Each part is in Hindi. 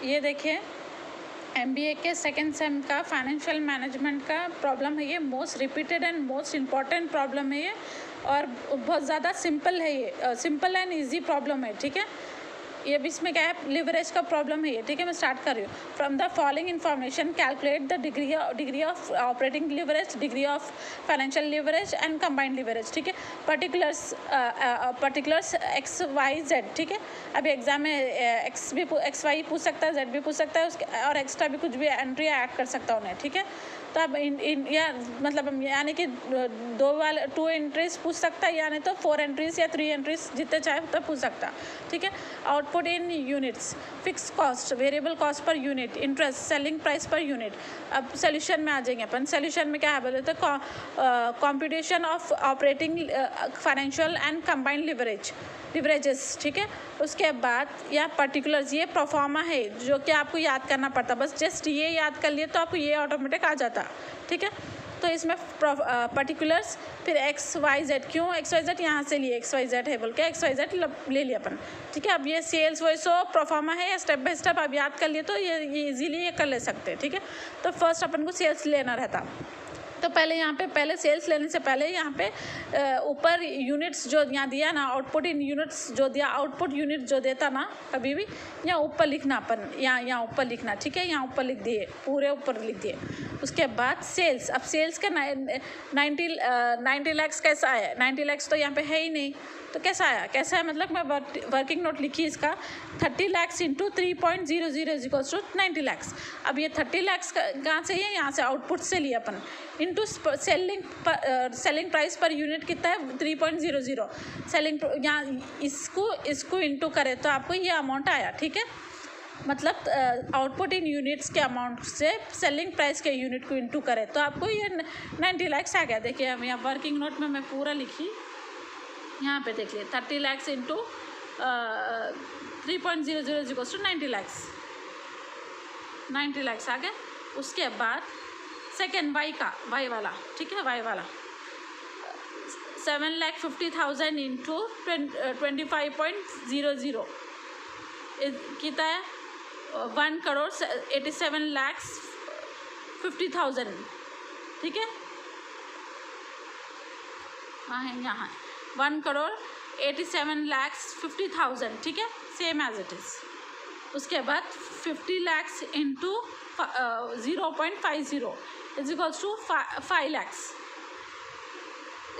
ये देखिए MBA के सेकेंड सेम का फाइनेंशियल मैनेजमेंट का प्रॉब्लम है ये, most repeated and most important problem है ये, और बहुत ज़्यादा सिंपल है ये, सिंपल एंड इजी प्रॉब्लम है, ठीक है। ये भी इसमें क्या है, लिवरेज का प्रॉब्लम है ये, ठीक है। मैं स्टार्ट कर रही हूँ। From the following information calculate the degree of operating leverage, degree of financial leverage and combined leverage, ठीक है। पर्टिकुलर्स एक्स वाई जेड, ठीक है। अभी एग्जाम में एक्स वाई पूछ सकता है, जेड भी पूछ सकता है, उसके और एक्स्ट्रा भी कुछ भी एंट्री ऐड कर सकता है उन्हें, ठीक है। तो अब या मतलब यानी कि 2 एंट्रीज पूछ सकता है, यानी तो 4 एंट्रीज या 3 एंट्रीज जितने चाहे उतना पूछ सकता, ठीक है। आउटपुट इन units, fix cost, variable cost per unit, interest, selling price per unit. अब सोल्यूशन में आ जाएंगे अपन। सोल्यूशन में क्या है बोले तो competition of operating financial and combined leverages, ठीक है। उसके बाद या पर्टिकुलर्स, ये प्रोफार्मा है जो कि आपको याद करना पड़ता, बस जस्ट ये याद कर लिए तो आपको ये ऑटोमेटिक आ जाता, ठीक है। तो इसमें पर्टिकुलर्स, फिर एक्स वाई जेड, क्यों एक्स वाई जेड यहाँ से लिए, एक्स वाई जेड है बोल के एक्स वाई जेड ले लिया अपन, ठीक है। अब ये सेल्स वॉइस प्रोफार्मा है, स्टेप बाय स्टेप आप याद कर लिए तो ये इजीली ये कर ले सकते हैं, ठीक है। तो फर्स्ट अपन को सेल्स लेना रहता, तो पहले यहाँ पे सेल्स लेने से पहले यहाँ पे ऊपर यूनिट्स जो यहाँ दिया ना, आउटपुट इन यूनिट्स जो दिया, आउटपुट यूनिट जो देता ना कभी भी यहाँ ऊपर लिखना अपन, यहाँ ऊपर लिखना, ठीक है। यहाँ ऊपर लिख दिए, पूरे ऊपर लिख दिए। उसके बाद सेल्स, अब सेल्स का 90 लाख कैसा आया, 90 लाख तो यहाँ पे है ही नहीं, तो कैसा आया, कैसा है मतलब मैं वर्किंग नोट लिखी इसका 30 lakh into 3.00 equals to 90 lakh. अब ये 30 लाख कहाँ से है, यहाँ से आउटपुट से लिया अपन, into selling price per unit कितना है 3.00, सेलिंग यहाँ इसको इंटू करें तो आपको ये अमाउंट आया, ठीक है। मतलब आउटपुट इन यूनिट्स के अमाउंट से सेलिंग प्राइस के यूनिट को इंटू करें तो आपको ये 90 लाख आ गया। देखिए हम यहाँ वर्किंग नोट में मैं पूरा लिखी, यहाँ पे देख लिए 30 lakh into 3.00 equals to 90 lakh आ गए। उसके बाद सेकेंड वाई वाला, ठीक है, वाई वाला 7,50,000 इंटू 25.00 कितना है 1,87,50,000, ठीक है। हाँ है, यहाँ 1,87,50,000, ठीक है, सेम एज इट इज़। उसके बाद 50 lakh into 0.50 is equals to 5 lakh,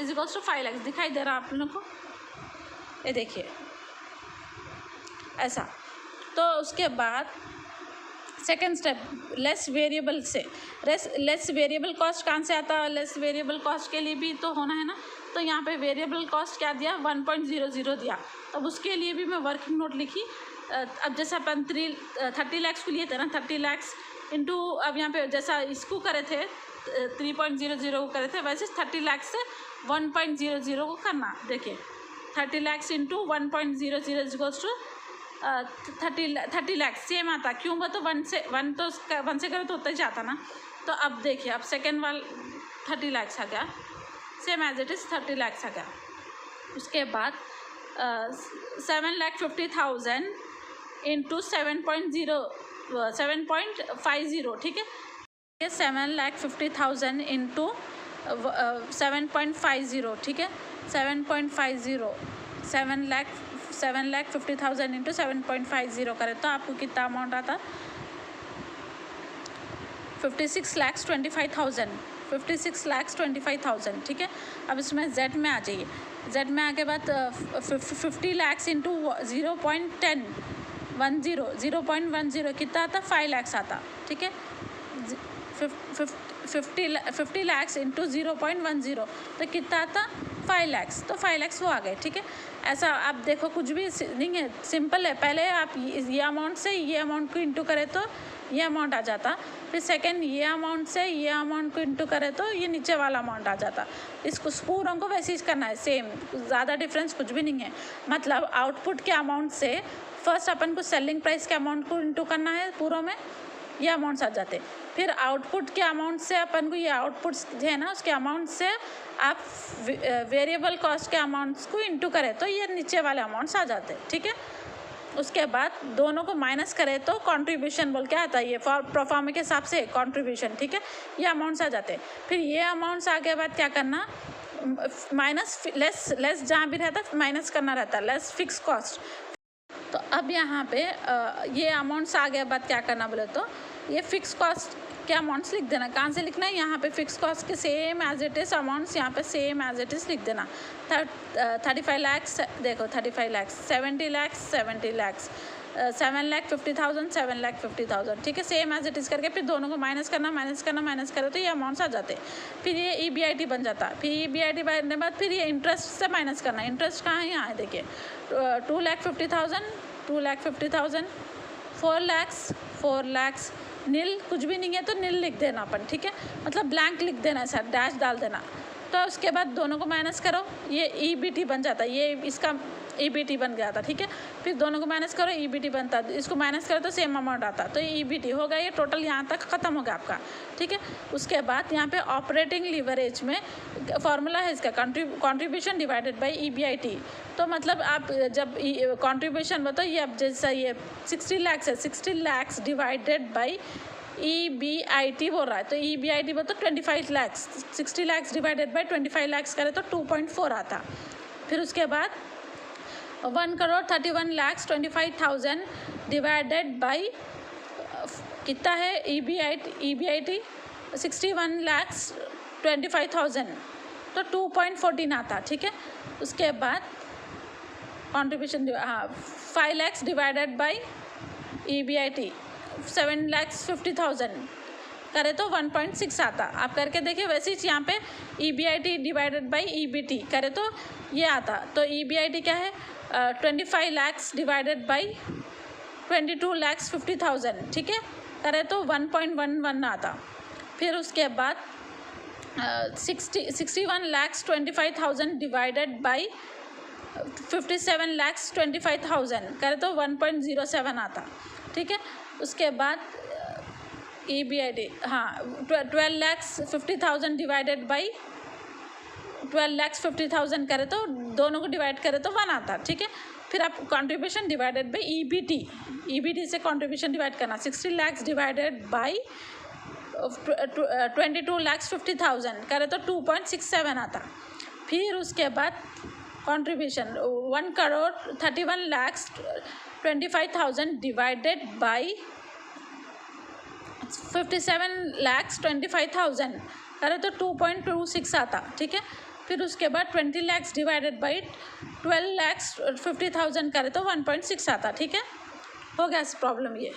is equals to 5 lakh. दिखाई दे रहा है आप लोगों को, ये देखिए ऐसा। तो उसके बाद सेकेंड स्टेप, लेस वेरिएबल से, लेस वेरिएबल कॉस्ट कहाँ से आता है, लेस वेरिएबल कॉस्ट के लिए भी तो होना है ना, तो यहाँ पे वेरिएबल कॉस्ट क्या दिया 1.00 दिया। अब उसके लिए भी मैं वर्किंग नोट लिखी। अब जैसे अपन 30 लाख को लिए थे ना, 30 लाख इंटू, अब यहाँ पे जैसा इसको करे थे 3.00 को करे थे, वैसे 30 लाख से 1.00 को करना। देखिए 30 lakh into 1.00 equals to 30 lakh same आता, क्यों तो 1 से करो तो उतना ही जाता ना। तो अब देखिए अब सेकेंड वाला 30 लाख आ गया, same as it is 30 lakh आ गया। उसके बाद 7,50,000 इंटू 7.50, ठीक है। 7,50,000 इंटू 7.50, ठीक है, 7.50, 7,50,000 इंटू 7.50 करें तो आपको कितना अमाउंट आता 56,25,000, ठीक है। अब इसमें जेड में आ जाइए, जेड में आके बाद 50 लाख इंटू 0.10 कितना आता 5 लाख आता, ठीक है। 50 लाख इंटू 0.10 तो कितना आता 5 लाख, तो 5 लाख वो आ गए, ठीक है। ऐसा आप देखो कुछ भी नहीं है, सिंपल है। पहले आप ये अमाउंट से ये अमाउंट को इंटू करें तो ये अमाउंट आ जाता, फिर सेकंड ये अमाउंट से ये अमाउंट को इंटू करें तो ये नीचे वाला अमाउंट आ जाता। इसको पूरों को वैसे ही करना है, सेम, ज़्यादा डिफरेंस कुछ भी नहीं है। मतलब आउटपुट के अमाउंट से फर्स्ट अपन को सेलिंग प्राइस के अमाउंट को इंटू करना है, पूरों में ये अमाउंट्स आ जाते। फिर आउटपुट के अमाउंट से अपन को ये आउटपुट्स जो है ना उसके अमाउंट से आप वेरिएबल कॉस्ट के अमाउंट्स को इंटू करें तो ये नीचे वाले अमाउंट्स आ जाते, ठीक है। उसके बाद दोनों को माइनस करें तो कंट्रीब्यूशन बोल के आता है, ये प्रोफार्मा के हिसाब से कंट्रीब्यूशन, ठीक है। ये अमाउंट्स आ जाते हैं। फिर ये अमाउंट्स आगे बाद क्या करना, माइनस लेस जहाँ भी रहता है माइनस करना रहता है, लेस फिक्स कॉस्ट। तो अब यहाँ पे ये अमाउंट्स आ गया बाद क्या करना बोले तो ये फिक्स कॉस्ट के अमाउंट्स लिख देना। कहाँ से लिखना है, यहाँ पे फिक्स कॉस्ट के same as it is amounts यहाँ पे सेम एज इट इज़ लिख देना। 35 लाख देखो, 35 लाख, 70 लाख 70 लाख, 7,50,000 7,50,000, ठीक है। सेम एज इट इज़ करके फिर दोनों को माइनस करो तो ये अमाउंट्स आ जाते। फिर ये EBIT बन जाता। फिर EBIT बनने के बाद फिर ये इंटरेस्ट से माइनस करना। इंटरेस्ट कहाँ है, यहाँ है देखिए, 2,50,000 2,50,000, 4 लाख नील, कुछ भी नहीं है तो नील लिख देना अपन, ठीक है, मतलब ब्लैंक लिख देना सर, डैश डाल देना। तो उसके बाद दोनों को माइनस करो, ये EBT बन जाता है, ये इसका EBT बन गया था, ठीक है। फिर दोनों को माइनस करो, EBT बनता, इसको माइनस करो तो सेम अमाउंट आता, तो ये EBT हो गया। ये टोटल यहाँ तक ख़त्म हो गया आपका, ठीक है। उसके बाद यहाँ पे ऑपरेटिंग लीवरेज में फॉर्मूला है इसका, कंट्रीब्यूशन डिवाइडेड बाय EBIT। तो मतलब आप जब कंट्रीब्यूशन बताओ, ये अब जैसा ये 60 लाख है, 60 लाख डिवाइडेड बाई EBIT बोल रहा है, तो EBIT बताओ 25 लाख, 60 लाख डिवाइडेड बाई 25 लाख करे तो 2.4 आता। फिर उसके बाद 1,31,25,000 डिवाइडेड बाई कितना है EBIT 61,25,000, तो 2.14 आता, ठीक है। उसके बाद contribution 5 lakh divided by EBIT 7,50,000 करे तो 1.6 आता। आप करके देखिए, वैसे ही यहाँ पे EBIT डिवाइडेड बाई EBT करे तो ये आता। तो EBIT क्या है, 25 लाख डिवाइडेड बाई 22,50,000, ठीक है, करे तो 1.11 आता। फिर उसके बाद 61,25,000 डिवाइडेड बाई 57,25,000 करे तो 1.07 आता, ठीक है। उसके बाद EBIT 12,50,000 डिवाइडेड बाई 12,50,000 करे तो दोनों को डिवाइड करे तो 1 आता, ठीक है। फिर आप कंट्रीब्यूशन डिवाइडेड बाई EBT से कंट्रीब्यूशन डिवाइड करना। 60 लाख डिवाइडेड बाई 22,50,000 करे तो 2.67 आता। फिर उसके बाद कंट्रीब्यूशन 1,31,25,000 डिवाइडेड बाई 57,25,000 करे तो 2.26 आता, ठीक है। फिर उसके बाद 20 लाख डिवाइडेड बाई 12,50,000 करे तो 1.6 आता, ठीक है। हो गया प्रॉब्लम ये।